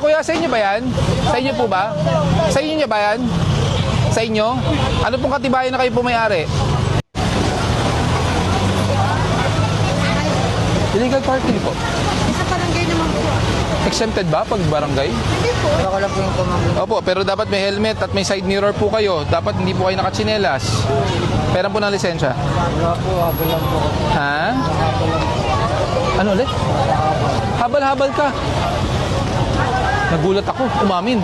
kuya, sa inyo ba yan? Sa inyo po ba? Sa inyo ba yan? Sa inyo? Ano pong katibayan na kayo po may-ari? Illegal parking po. Sa barangay naman po. Exempted ba pag barangay? Hindi po. Baka lang po yung kumamit. Opo, pero dapat may helmet at may side mirror po kayo. Dapat hindi po kayo nakatsinelas. Pera po ng lisensya. Wala po, habol lang po. Ha? Habol lang po. Ano ulit? Habal-habal ka. Nagulat ako, umamin.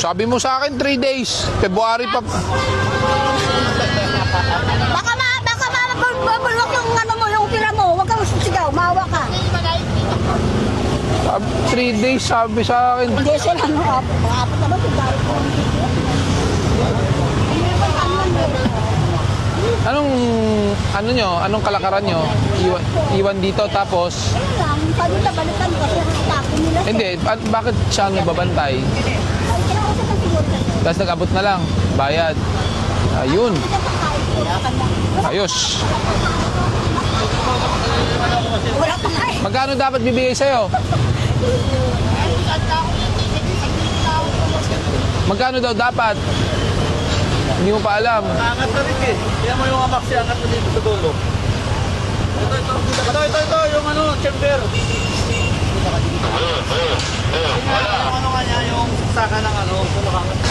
Sabi mo sa akin 3 days. February pa. Baka mabulok yung ano mo, yung pira mo. Huwag kang sigaw, maawa ka. 3 days sabi sa akin. Hindi sila, ano, apat naman, pagdari ko. Anong kalakaran nyo? Iwan dito tapos... Sabi na balikan kasi ako nila. Hindi, bakit siya nagbabantay? Tapos nag-abot na lang, bayad. Ayun. Ayos. Wala pa nga eh. Magkano dapat bibigay sa'yo? Magkano daw dapat? Hindi mo pa alam. Angat na rin eh. Kaya mo yung amak siya, angat na dito sa dulo. Ito, yung ano, chamber. Yung ano nga niya, yung saka ng ano, nakakangat.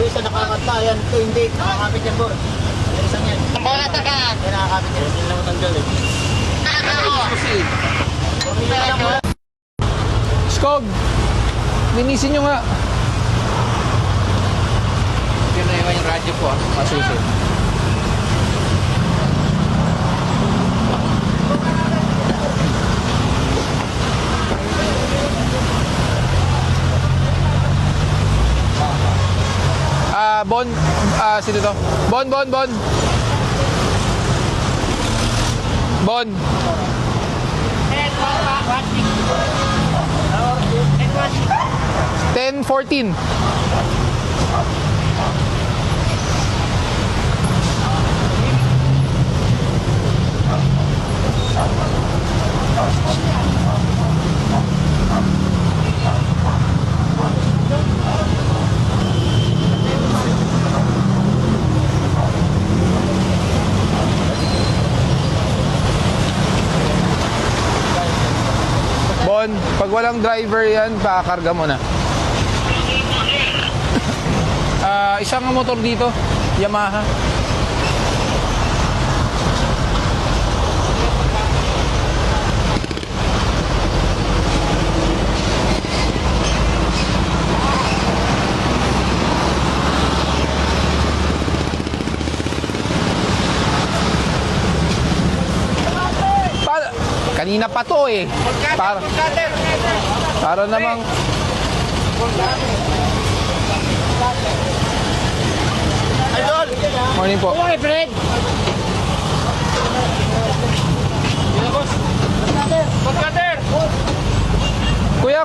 Isa nakakangat na, yan. Ito hindi, nakakamit yan, boss. Yan isang yan. Bakit ka? Yan nakakamit yan, hindi na matanggal eh. Skog, linisin nyo nga. Yun na yung radyo po. Masusunod. Bon, sino to? Bon. Bon. 10-14. Bon, pag walang driver yan, pakakarga mo na. Isang motor dito, Yamaha. Kanina pa to eh. Para namang Idol! morning po. Hey, Fred!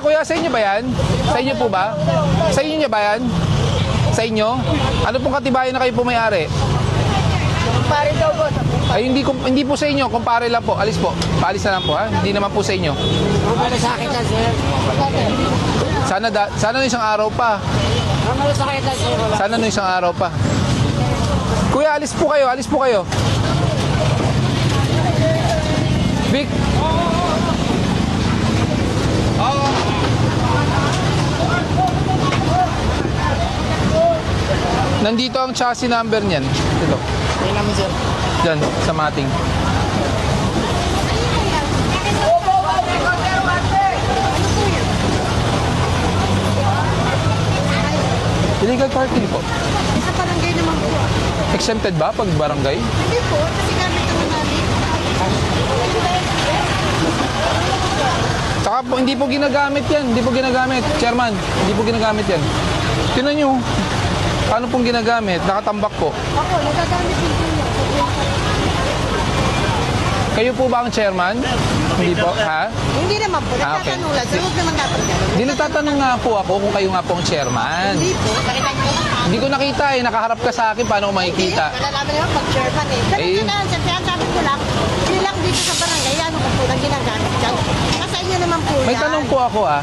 Kuya, sa inyo ba yan? Sa inyo po ba? Sa inyo ba yan? Sa inyo? Ano pong katibayan na kayo po may-ari? Pare daw po. Ay, hindi po sa inyo. Kumpare lang po. Alis po. Paalis na lang po, ha? Hindi naman po sa inyo. Mamalo sa akin lang, sir. Sana no isang araw pa. Mamalo sa akin lang, sir. Sana no isang araw pa. Kuya, alis po kayo. Alis po kayo. Vic. Nandito ang chassis number niyan. Ito. Hindi namin, sir. Diyan, sa mating. Illegal parking po. Sa barangay naman po. Exempted ba pag barangay? Hindi po, kasi gamit naman namin. Saka po, hindi po ginagamit yan. Hindi po ginagamit. Chairman, hindi po ginagamit yan. Tingnan nyo. Paano pong ginagamit? Nakatambak po. Ako, nagagamit din po yan. Kayo po ba ang chairman? Hindi po, ha? Hindi naman po. Ah, okay. Nagtatanong lang. Huwag naman dapat gano'n. Hindi, nagtatanong nga po ako kung kayo nga po ang chairman. Hindi po. Hindi ko nakita eh, nakaharap ka sa akin, paano ko makikita? Malalaman naman pag chairman eh. Eh. Ganun na lang. Sabi ko lang, bilang dito sa barangay, ano ko po lang ginagamit dyan. Kasi inyo naman po May yan. tanong po ako ah.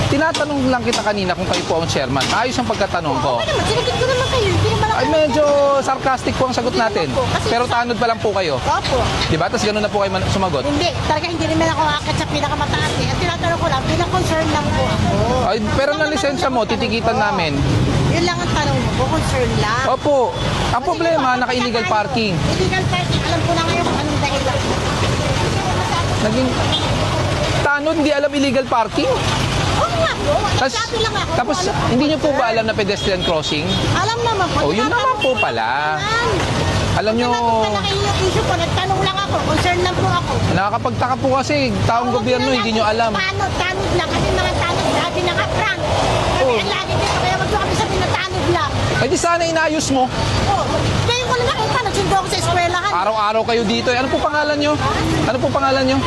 Tinatanong lang kita kanina kung kayo po ang chairman. Ayos ang pagkatanong ko. Okay naman, sinagot ko naman kayo. Hindi naman ako. Ay, medyo sarcastic po ang sagot natin. Pero tanod pa lang po kayo. Opo. Di ba? Tapos gano'n na po kayo sumagot. Hindi, talaga hindi naman ako akit sa pinakamataas eh. Ang tinatanong ko lang, bilang concern lang po ako. Ay, pero na lisensya mo, titikitan namin. Yun lang ang tanong mo po, concern lang. Opo. Ang problema, naka-illegal parking. Illegal parking, alam ko na ngayon kung anong dahilan. Naging tanod, hindi alam illegal parking. Oo nga po, Tas, nagsabi lang ako. tapos, kung ano po hindi nyo po ba concern. alam na pedestrian crossing? Alam naman po. Oh, yun naman tinatanong po ko pala. lang. Alam nyo, Malaki yung issue ko, nagtanong lang ako, concern lang po ako. nakakapagtaka po kasi, taong gobyerno, hindi nyo alam. Tanod lang, kasi mga tanod, sabi na nga, Frank. Sabi, Oh. ang lagi dito, kaya wag mo kami sabihin na tanod lang. Ay di sana inayos mo. Oh, kaya ko lang nakita, nagsundo ako sa eskwelahan. Araw-araw kayo dito. Ano po pangalan nyo? Ano po pangalan nyo?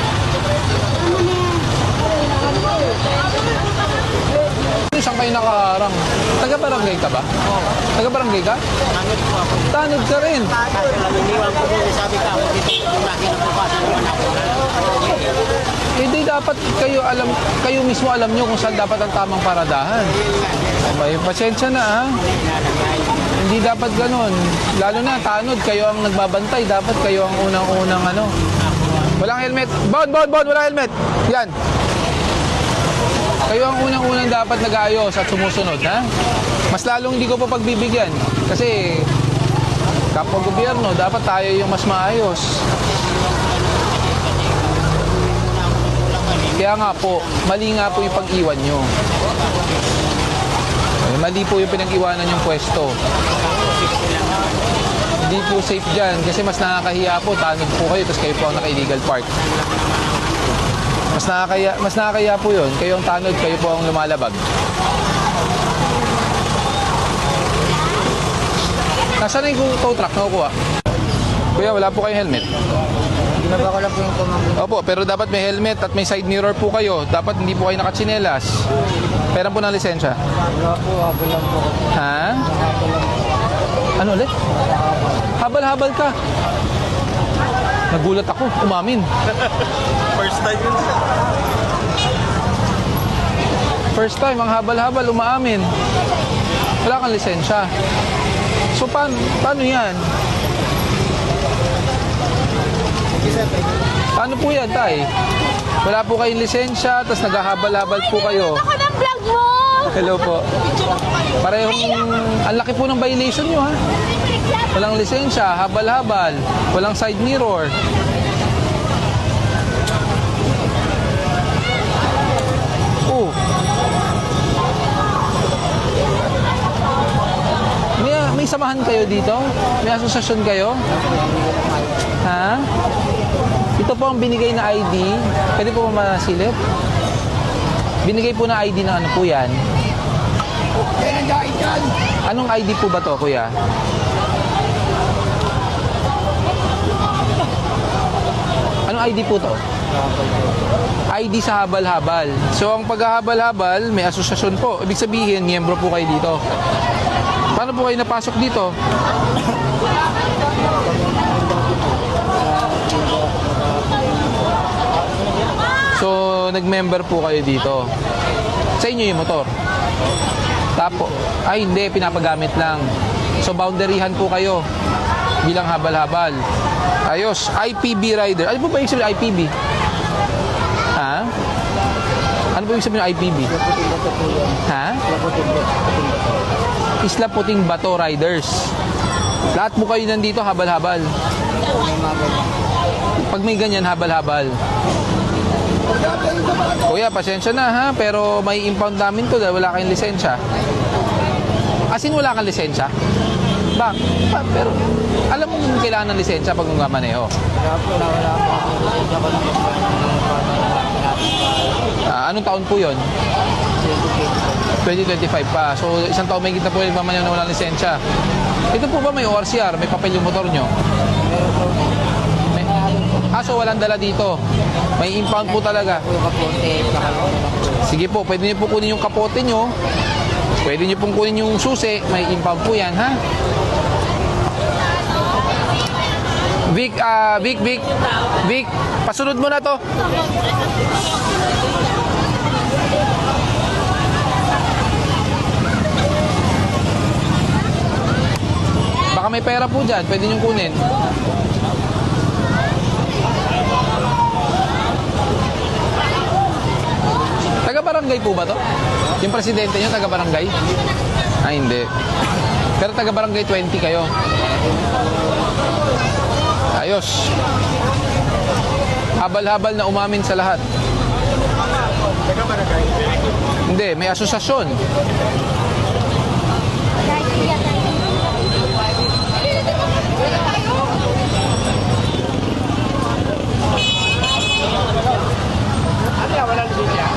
Saan kayo nakaharang? Taga-barangay ka ba? Taga-barangay ka? Tanod po ako. Tanod ka rin. Kasi laminiwan ko po, sabi ka ako dito, yung laki na bukasan naman ako. Hindi dapat kayo mismo alam nyo kung saan dapat ang tamang paradahan. Abay, pasensya na ha. Hindi dapat ganun. Lalo na, tanod, kayo ang nagbabantay. Dapat kayo ang unang-unang ano. Walang helmet. Bon, walang helmet. Yan. Kayo ang unang-unang dapat nag-aayos at sumusunod, ha? Mas lalong hindi ko pa pagbibigyan. Kasi, kapwa gobyerno, dapat tayo yung mas maayos. Kaya nga po, mali nga po yung pag-iwan nyo. Mali po yung pinag-iwanan yung pwesto. Hindi po safe dyan kasi mas nakakahiya po, tanod po kayo tapos kayo po ang naka-illegal park. Mas nakakahiya po yun. Kayo ang tanod, kayo po ang lumalabag. Nasaan na yung tow truck? Nakukuha. Kuya, wala po kayong helmet. Ginaba ko lang po yung tumambling. Opo, pero dapat may helmet at may side mirror po kayo. Dapat hindi po kayo nakatsinelas. Pera po ng lisensya. Wala po, habol lang po. Ha? Habol lang po. Ano ulit? Habal-habal ka. Nagulat ako, umamin. First time yun siya. First time, ang habal-habal, umaamin. Wala kang lisensya. So, paano yan? Paano po yan, tay? Wala po kayong lisensya, tapos naghahabal-habal po kayo. Ako ng vlog mo! Hello po. Parehong, ang laki po ng violation nyo, ha? Walang lisensya, habal-habal, walang side mirror. Oh. May samahan kayo dito? May asosasyon kayo? Ha? Ito po ang binigay na ID. Pwede po ba masilip? Binigay po na ID na ano po yan? Anong ID po ba to, kuya? Anong ID po to? ID sa habal-habal. So, ang paghahabal-habal, may asosasyon po. Ibig sabihin, miyembro po kayo dito. Paano po kayo napasok dito? So, nag-member po kayo dito. Sa inyo yung motor. Tapo. Ay, hindi. Pinapagamit lang. So, boundaryhan po kayo bilang habal-habal. Ayos. IPB rider. Ano po ba yung sabihin IPB? Ha? Ano po yung sabihin ng IPB? Ha? Isla Puting Bato Riders. Lahat po kayo nandito, habal-habal. Pag may ganyan, habal-habal. Kuya, pasensya na ha, pero may impound namin to dahil wala kayong lisensya. As in, wala kang lisensya? Pero, alam mo kung kailangan ng lisensya pag magmamaneho. Wala po. Anong taon po yon? 2025 pa. So, isang taon may kita po yung nagmamaneho na walang lisensya. Ito po ba may ORCR? May papel yung motor nyo? So walang dala dito. May impound po talaga. Po yung kapote, saka po. Sige po, pwede niyo po kunin yung kapote nyo. Pwede niyo pong kunin yung susi. May impound po yan, ha? Vic, pasunod mo na to. Baka may pera po dyan, pwede niyong kunin. Taga-barangay po ba to? Yung presidente nyo, taga-barangay? Hindi. Pero taga-barangay 20 kayo. Ayos. Habal-habal na umamin sa lahat. Hindi, may asosasyon.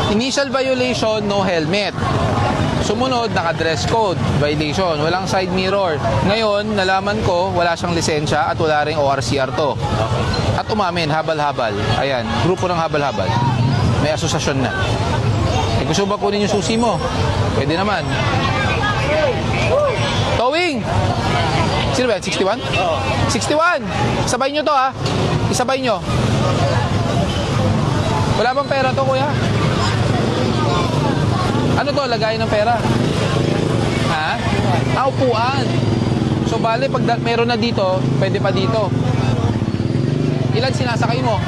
Initial violation, no helmet. Sumunod, naka-dress code violation. Walang side mirror. Ngayon, nalaman ko, wala siyang lisensya at wala ring ORCR to. At umamin, habal-habal. Ayan, grupo ng habal-habal. May asosasyon na. Eh, gusto ba kunin yung susi mo? Pwede naman. Towing! Sino ba yan? 61? Oo. 61! Sabay nyo to, ha? Isabay nyo. Wala bang pera to, kuya? Ano to? Lagay ng pera? Ha? Upuan. So, bale, pag meron na dito, pwede pa dito. Ilan sinasakay mo?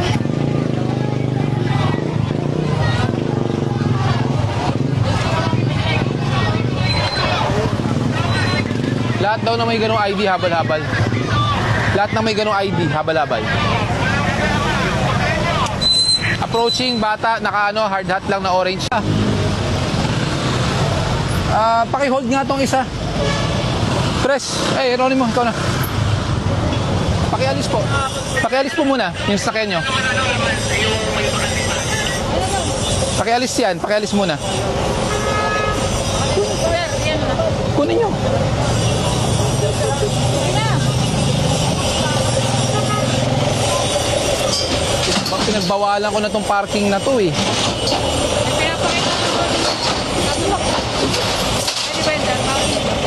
Lahat daw na may ganong ID, habal-habal. Lahat na may ganong ID, habal-habal. Approaching, bata, naka hard hat lang na orange. Paki-hold nga tong isa. Press. Ronnie mo, ikaw na. Pakialis po. Pakialis po muna yung sasakyan nyo. Pakialis yan. Pakialis muna. Kunin nyo. Pinagbawalan ko na tong parking na to eh.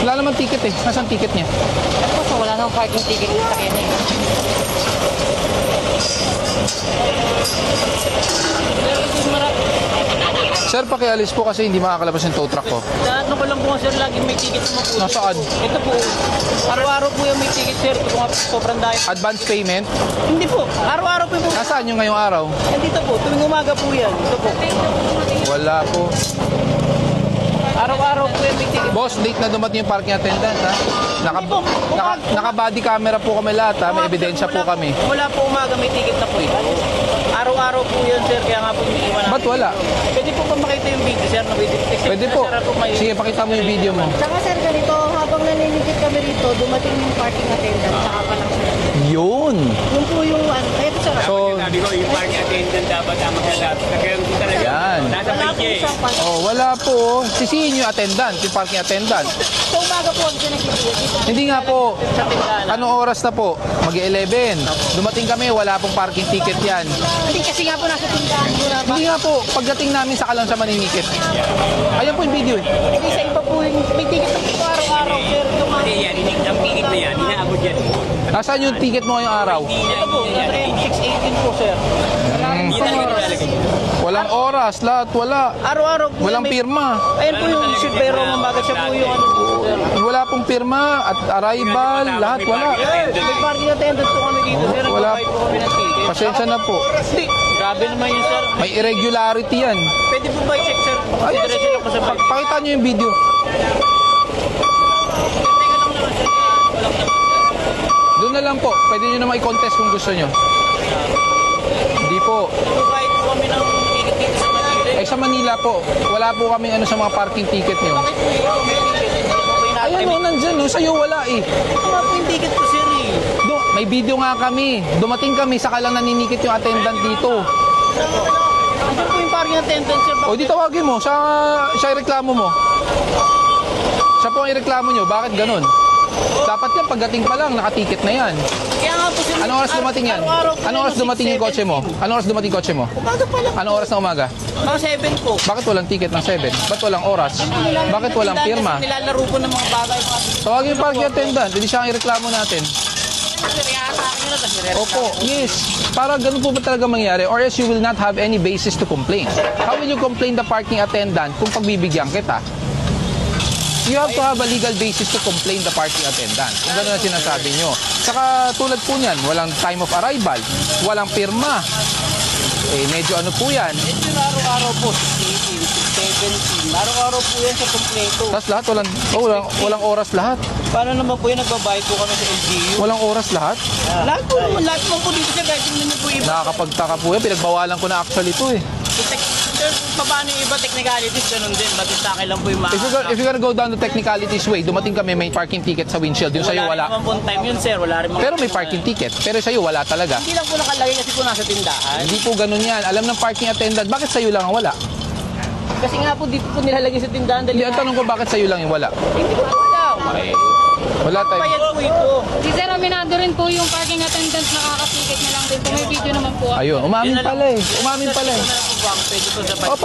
Wala naman ticket eh. Nasaan ticket niya? So, wala nang parking ticket sa kanya. Sir, pakialis po kasi hindi makakalabas yung tow truck ko. Ano ko lang po sir, laging may ticket sa maputo. Nasaan? Ito po, araw-araw po yung may ticket sir. Ito po nga sobrang dahil. Advance payment? Hindi po, araw-araw po yung Nasaan yung ngayong araw? Nandito po, tuwing umaga po yan. Ito po. Wala po. Araw-araw po yung may ticket. Boss, late na dumating yung parking attendant ha. Naka-body camera po kami lahat ha. May ebidensya po kami. Mula po umaga may ticket na po eh. Araw-araw po yun sir, kaya nga po hindi iwan natin. Ba't wala? Pwede po pa makita yung video sir. Pwede po. Sige, pakita mo yung video mo. Saka sir, ganito, habang naninigit kami rito, dumating yung parking attendant, saka pa lang sir. Yun. Yun po yung, ito sir. So, Sabi ko, yung parking attendant dapat ang maglalap. Kaya hindi talaga. yan. Nasa Wala po page siyang parking. Oh, wala po. Sisihin yung attendant, yung parking attendant. So, umaga po ang sinagigit. Hindi nga po. Sa tindahan. Anong oras na po? Mag-11. Dumating kami, wala pong parking ticket yan. Hindi kasi nga po nasa tindahan ko na ba? Hindi nga po. Pagdating namin, saka lang siya maninikit. Ayan po yung video eh. Hindi sa iba po yung may ticket na po araw-araw sir. Yung mga Hindi yan, ang ticket na yan, inaabot yan. Nasaan yung ticket mo ngayong araw? ito po, nasa 618 po sir. Hindi talaga nilalagay. Walang oras, lahat, wala. Araw-araw po Walang may... pirma. Ayun po yung issued pero mamagat siya po yung ano po sir. Wala pong pirma at arrival, lahat wala. May parking attendant po kami dito sir. Wala. Nagbabayad po kami ng ticket. Pasensya na po. Hindi, grabe naman yun sir. May irregularity yan. Pwede po ba i-check sir? Ay, Diretso lang po sa bike. Pakita nyo yung video. Doon na lang po. Pwede nyo naman i-contest kung gusto nyo. Hindi po. Provide po kami ng ticket dito sa Manila. Eh sa Manila po, wala po kami ano sa mga parking ticket nyo. Bakit po yun? May ticket. Hindi po po Ayan o, nandyan o. Sa'yo wala eh. Wala po yung ticket ko sir eh. May video nga kami. Dumating kami, saka lang naninikit yung attendant dito. Ano po yung parking attendant sir? O di tawagin mo, siya reklamo mo. Siya po ang ireklamo nyo. Bakit ganun? Dapat yan, pagdating pa lang, nakatiket na yan. Kaya nga po sir. Anong oras dumating yan? Araw-araw po Anong oras yan, dumating yung 6, kotse mo? 7. Anong oras dumating yung kotse mo? Umaga pa lang. Anong oras ng umaga? Mga 7 po. Bakit walang ticket ng 7? Ba't walang oras? Bakit walang pirma? Nilalaro po ng mga bagay. Tawagin yung parking attendant, hindi siya ang ireklamo natin. Opo, yes. Para ganun po ba talaga mangyari? Or else you will not have any basis to complain. How will you complain the parking attendant kung pagbibigyan kita? You have to have a legal basis to complain the parking attendant. Kung gano'n ang sinasabi nyo. Saka tulad po niyan, walang time of arrival, walang pirma. Eh, medyo ano po yan. Ito yung araw-araw po. 16, 17. Araw-araw po yan sa kompleto. Tapos lahat, walang oras lahat. Paano naman po yung nagbabayad po kami sa LGU? Walang oras lahat. Lahat po naman. Lahat po dito siya. Guys, hindi naman po iba. Nakakapagtaka po yan. Pinagbawalan ko na actually ito eh. Sir, paano yung iba technicalities? Ganun din. Ba't sa akin lang po yung mga... If you're gonna go down the technicalities way, dumating kami may parking ticket sa windshield. Yung sa'yo Wala wala. naman po time yun, sir. Wala rin mga... Pero may parking ticket. Pero sa'yo wala talaga. Hindi lang po nakalagay kasi po nasa tindahan. Hindi po ganun yan. Alam ng parking attendant, bakit sa'yo lang ang wala? Kasi nga po dito po nilalagay sa tindahan. Hindi, ang tanong ko bakit sa'yo lang yung wala? Hindi ko po alam. Wala tayo. Bayad po ito. Si Sir, aminado rin po yung parking attendant, nakakaticket na lang din po. May video naman po. Ayun, umamin pala eh. Umamin pala eh. Ito na lang po ba? Pwede po sa O,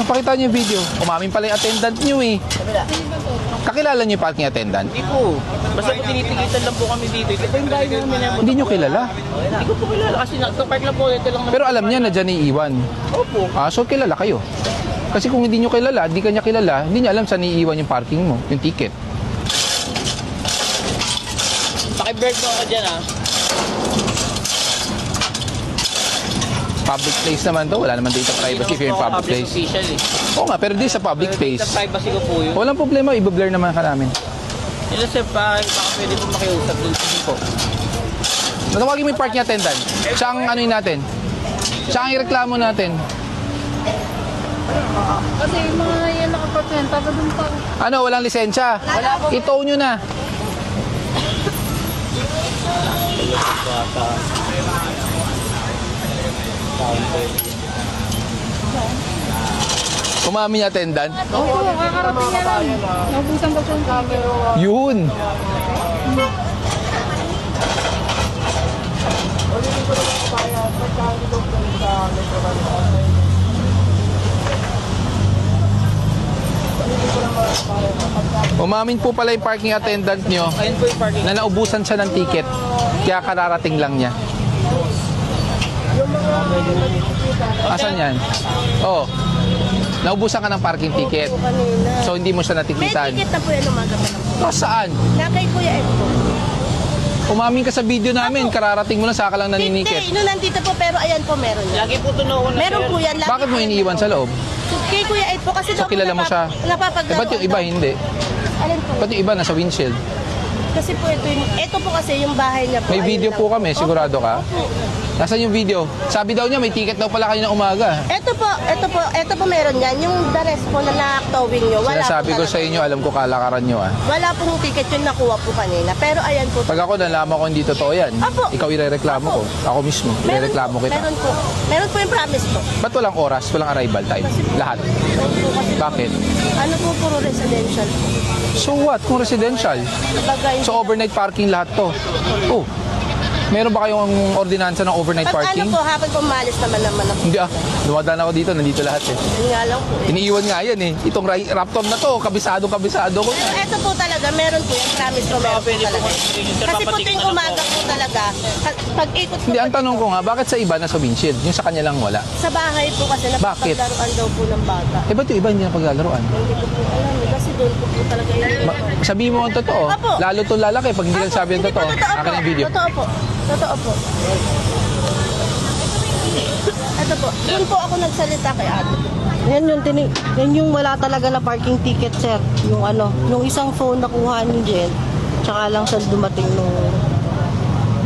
pakita nyo yung video. Umamin pala yung attendant nyo eh. Kakilala nyo yung parking attendant? Hindi po. Basta po tinitigitan lang po kami dito. Ito po yung bahay namin. Hindi nyo kilala. Hindi ko po kilala kasi nagka-park lang po. Ito lang naman. Pero alam niya na dyan iiwan. Opo. So kilala kayo. Kasi kung hindi nyo kilala, hindi kanya kilala, hindi niya alam saan iiwan yung parking mo, yung ticket. Paki-bird mo ako dyan ah. Public place naman to, wala naman data privacy if you're in public place. Official eh. Oo nga, pero di sa public place. Sa privacy ko po yun. Walang problema, i-blur naman ka namin. Ito sir, baka pwede po makiusap dun. Sige po. Natawagin mo yung parking attendant. Siya ang ano yun natin. Siya ang ireklamo natin. Kasi yung mga yan nakapatent, taga dun pa. Ano, walang lisensya? I-tow nyo na. Umamin yung attendant. Oo, kakarating niya lang. Naubusan daw po yung ticket. Yun. Umamin po pala yung parking attendant nyo Ayun po yung parking. na naubusan siya ng ticket kaya kararating lang niya. Asan yan? Oo. Naubusan ka ng parking ticket. So hindi mo siya May natikitan. ticket na po yan umaga pa lang. O saan? Nakay Kuya Ed po. Umamin ka sa video namin, kararating mo lang saka lang Hindi, naninikit. no, nandito po pero ayan po meron yan. Lagi po ito nauna. Meron po yan. lagi Bakit mo po yan. iniiwan sa loob? Kay Kuya Ed po kasi So kilala mo siya? Eh, ba't yung iba hindi? Alin po? Ba't yung iba nasa windshield? Kasi po ito po kasi yung bahay niya po. May ayun video lang po kami, sigurado ka? Opo. Nasaan yung video? Sabi daw niya may ticket daw pala kayo ng umaga. Ito po meron yan. Yung the rest po na na-towing nyo, wala Sinasabi po ko sa talaga. inyo, alam ko kalakaran nyo ah. Wala pong ticket yung nakuha po kanina. Pero ayan po. Pag ako nalaman ko hindi totoo yan, Apo. ikaw irereklamo ko. Ako mismo, irereklamo kita. Meron po. Meron po yung promise po. Ba't walang oras, walang arrival time? Lahat. Bakit? Ano po puro residential po. So what kung residential? Bagay. So overnight parking lahat to. Oh, meron ba kayong ordinansa ng overnight Pag parking? ano po, hapon po malis naman ako. Hindi ah, dumadaan ako dito, nandito lahat eh. Yun nga lang po. Iniiwan nga yan eh. Itong Raptor na to, kabisado ko. Pero ito po talaga, meron po yung promise ko, meron po Pwede po talaga. sir, Kasi po papatikin tuwing na lang umaga po. po talaga, pag ikot po Hindi, ang tanong ko nga, bakit sa iba nasa windshield? Yung sa kanya lang wala? sa bahay po kasi Bakit? napapaglaruan daw po ng bata. Eh, ba't yung iba hindi na paglalaroan? Hindi ko po alam eh, kasi doon po talaga yun. Sabihin mo ang totoo. Opo. Lalo to lalaki pag hindi lang sabi ang Hindi po, totoo. Akin ang video. Totoo po. Totoo po. Ito po. Doon po ako nagsalita kay ate. Yan yung wala talaga na parking ticket, sir. Yung ano, yung isang phone nakuha ni Jen, tsaka lang sa dumating nung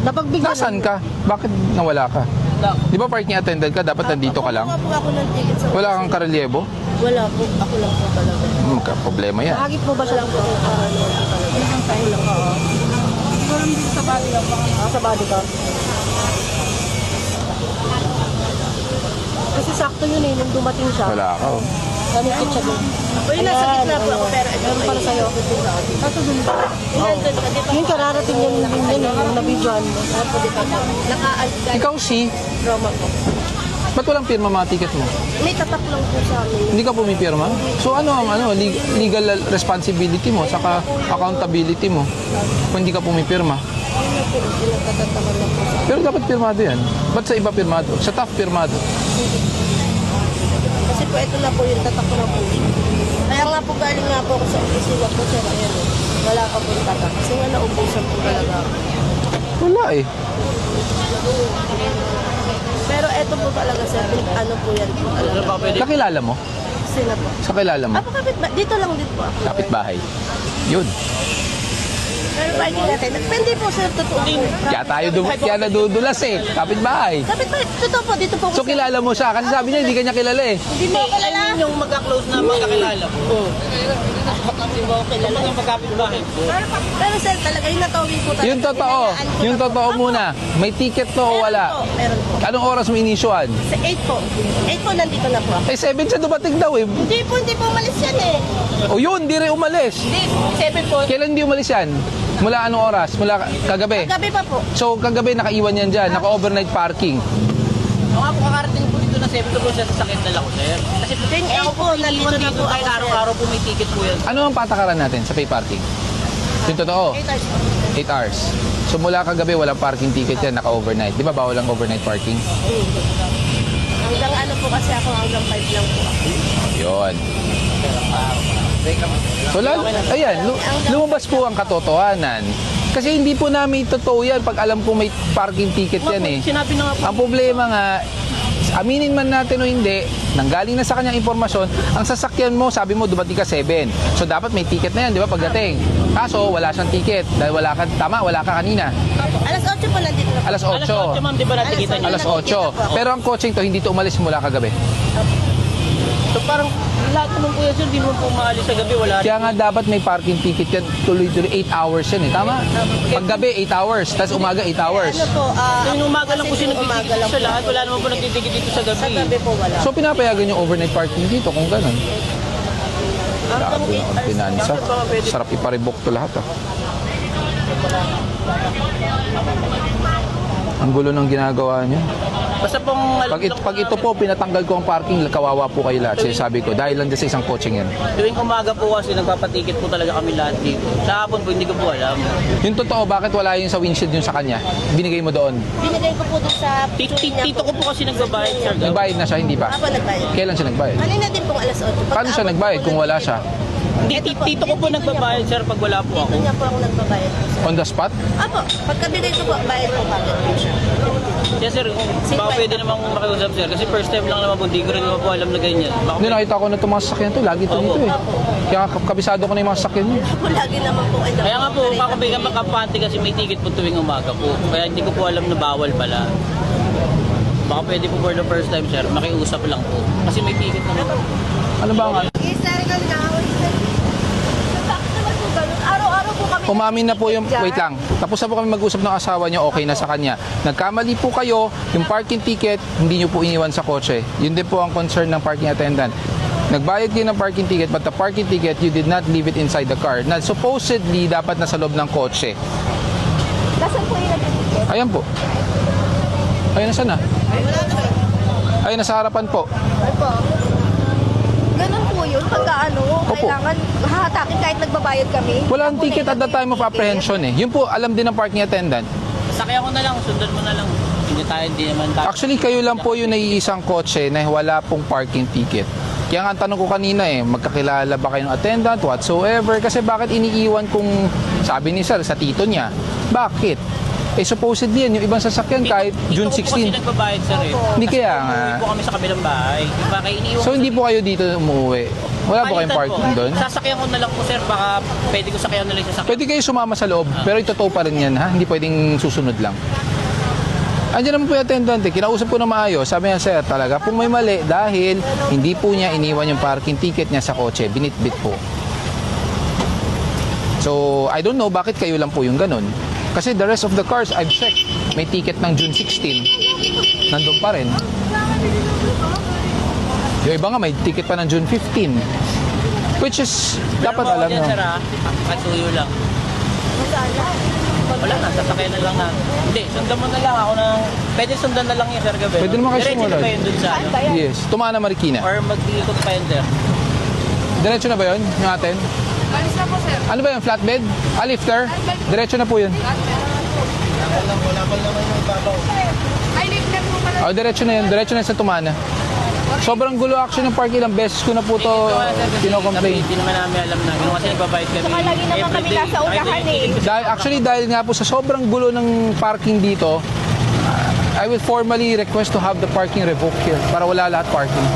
napagbigyan. Nasaan ka? Bakit nawala ka? Di ba parking attendant ka? Dapat nandito ka lang? Ako po ako ng ticket sa... Wala kang karelyebo? Wala po. Ako lang po talaga. Problema yan. Nahagip mo ba siya ng phone? Sa body ka? Kasi sakto yun eh, nung dumating siya. Wala ka. Oh. Nanikit siya doon. Uy, nasa gitna po ako pero ito Meron para sa'yo. Nandun ka, di ba? Yung kararating yan din yun, yung nabidyoan mo. Naka-alga. Ikaw si, Roma po. ba't walang pirma mga ticket mo? May tatak lang po sa amin. Hindi ka pumipirma? So ano ang legal responsibility mo saka accountability mo kung hindi ka pumipirma? Pero dapat pirmado yan. Ba't sa iba pirmado? Sa TAF pirmado. Kasi po ito na po yung tatak ko na po. Kaya nga po galing nga po ako sa opisina po, sir. Ayan o. Wala ka po yung tatak. Kasi nga naubusan po talaga ako. Wala eh. Pero ito po talaga, sir. Ano po yan po Sir, talaga. baka pwede. Kakilala mo? Sina po. Sa kilala mo? Apo kapit ba? Dito lang din po ako. Kapitbahay. Yun. Pero parking natin. Depende po, sir. Totoo po. Kaya nadudulas eh. Kapitbahay. Kapit ba? Totoo po. Dito po ako. So kilala mo siya kasi sabi niya hindi kanya kilala eh. Hindi mo ako kilala. Ayun yung magka-close na magkakilala po. Hindi mo ako kilala. Yung magkapit-bahay po. Pero sir, talaga yung natawin po talaga. Yung totoo. Yung totoo muna. May ticket to o wala? Meron po. Anong oras mo inisyuan? Sa 8 po. 8 po, nandito na po ako. Eh 7 siya dumating daw eh. Hindi po umalis yan eh. O yun, di rin umalis. Hindi, 7 po. Kailan di umalis yan? Mula anong oras? Mula kagabi? Gabi pa po. So kagabi nakaiwan yan dyan. Naka-overnight parking. Ako nga po kakarating po dito na 7 po siya sa sakit dala ko, sir. Kasi Then 8 po, nandito na po kahit ako. araw-araw po may ticket po yan. Ano ang patakaran natin sa pay parking? Yung totoo? 8 hours po. 8 hours. So mula kagabi walang parking ticket yan, naka-overnight. Di ba bawal ang overnight parking? Hanggang ano po kasi ako, hanggang 5 lang po ako. Yun. So ayan, lumabas po ang katotohanan. Kasi hindi po namin totoo yan pag alam po may parking ticket yan eh. Sinabi na nga po. Ang problema nga, aminin man natin o hindi, nanggaling na sa kanyang impormasyon, ang sasakyan mo, sabi mo, dumating ka 7. So, dapat may ticket na yan, di ba, pagdating. Kaso, wala siyang ticket. Dahil wala ka, tama, wala ka kanina. Alas 8 po, nandito na po. Alas Alas 8, 8. ma'am, di ba natikita niyo? Alas 8. Pero ang coaching to, hindi to umalis mula kagabi. So parang lahat naman po yan, sir, di mo po maalis sa gabi, wala. Kaya nga dapat may parking ticket yan, tuloy-tuloy 8 hours yan eh. Tama? Paggabi, 8 hours. Tapos umaga, 8 hours. Ano po, Yung umaga lang po siya umaga nagtitigit lang sa po. lahat, wala naman po nagtitigit dito sa Sa gabi. gabi po wala. So, pinapayagan yung overnight parking dito kung ganun. Hanggang Grabe 8 ang hours. pinansa. Sarap iparibok to lahat ah. Ang gulo ng ginagawa niyo. Basta pong Pag ito po, pinatanggal ko ang parking, kawawa po kayo lahat. Sabi ko, dahil lang dyan sa isang coaching yan. tuwing umaga po kasi nagpapatikit po talaga kami lahat dito. Sa hapon po, hindi ko po alam. Yung totoo, bakit wala yung sa windshield yung sa kanya? Binigay mo doon. Binigay ko po doon sa Tito ko po kasi nagbabayad, sir. Nagbayad na siya, hindi pa. Apo nagbayad. Kailan siya nagbayad? Kanina din pong alas 8. Paano siya nagbayad kung wala siya? Tito ko po nagbabayad, sir, pag wala po ako. Dito niya po ako nagbabayad. On the spot? Apo, pagkabigay ko po, bayad po kagad po siya. Yes, sir, baka pwede namang makiusap, sir. Kasi first time lang naman po, hindi ko rin naman po alam na ganyan. Baka Hindi, nakita ko na itong mga sasakyan to. Lagi ito dito eh. Kaya kabisado ko na yung mga sasakyan niyo. Ako lagi naman po ay Kaya nga po, kakabigyan makapante kasi may ticket po tuwing umaga po. Kaya hindi ko po alam na bawal pala. Baka pwede po for the first time, sir, makiusap lang po. Kasi may ticket naman. Ano ba ang Araw-araw po kami. Umamin na po yung, wait lang, tapos na po kami mag-usap ng asawa niyo, okay na sa kanya. Nagkamali po kayo, yung parking ticket, hindi niyo po iniwan sa kotse. Yun din po ang concern ng parking attendant. Nagbayad kayo ng parking ticket, but the parking ticket, you did not leave it inside the car. Na supposedly, dapat nasa loob ng kotse. Nasaan po yung nag-ticket? Ayan po. Ayun na sana. Ayun, nasa harapan po. Ay po. Ganun po yun. Pagka ano, Opo. kailangan hahatakin kahit nagbabayad kami. Wala ang ticket at the time of apprehension eh. Yun po, alam din ng parking attendant. Sakyan ko na lang, sundan mo na lang. Hindi tayo, hindi naman tayo. Actually, kayo lang po yung naiisang kotse na wala pong parking ticket. Kaya nga ang tanong ko kanina eh, magkakilala ba kayo ng attendant, whatsoever? Kasi bakit iniiwan kung, sabi ni sir, sa tito niya? Bakit? Eh supposedly yan, yung ibang sasakyan kahit June Dito ko po kasi 16. nagbabayad, sir, eh. Hindi Kasi kaya po, nga. umuwi po kami sa kabilang bahay. Baka iniiwan So hindi po kayo dito umuwi? Wala po kayong Palitan parking doon? Sasakyan ko na lang po, sir. Baka pwede ko sakyan na lang yung sasakyan. Pwede kayo sumama sa loob, pero itotoo pa rin yan ha? Hindi pwedeng susunod lang. Andiyan naman po yung attendant eh. Kinausap ko na maayos. Sabi niya, sir, talaga po may mali dahil hindi po niya iniwan yung parking ticket niya sa kotse. Binitbit po. So, I don't know bakit kayo lang po yung ganun. Kasi the rest of the cars, I've checked. May ticket ng June 16. Nandun pa rin. Yung iba nga, may ticket pa ng June 15. Which is, dapat Pero alam dyan, nyo. sir, kasuyo lang. Wala na, sasakyan na lang na. Hindi, sundan mo na lang ako ng... Pwede sundan na lang yun, sir, gabi. Pwede naman kayo Diretso sumunod. na ba yun dun sa ano? Yes, Tumana Marikina. Or mag-iikot pa yun, sir? Diretso na ba yun, yung atin? Alis na po, sir. Ano ba yung flatbed? Lifter? Diretso na po yun. Wala pa naman yung babaw. Ay, lift na po pala. Oh, diretso na yun. Diretso na sa Tumana. Sobrang gulo actually ng park. Ilang beses ko na po to kinocomplain. Hindi naman namin alam na. Yung kasi nagbabayad kami. Saka lagi naman kami nasa unahan eh. Dahil nga po sa sobrang gulo ng parking dito, I will formally request to have the parking revoked here para wala lahat parking.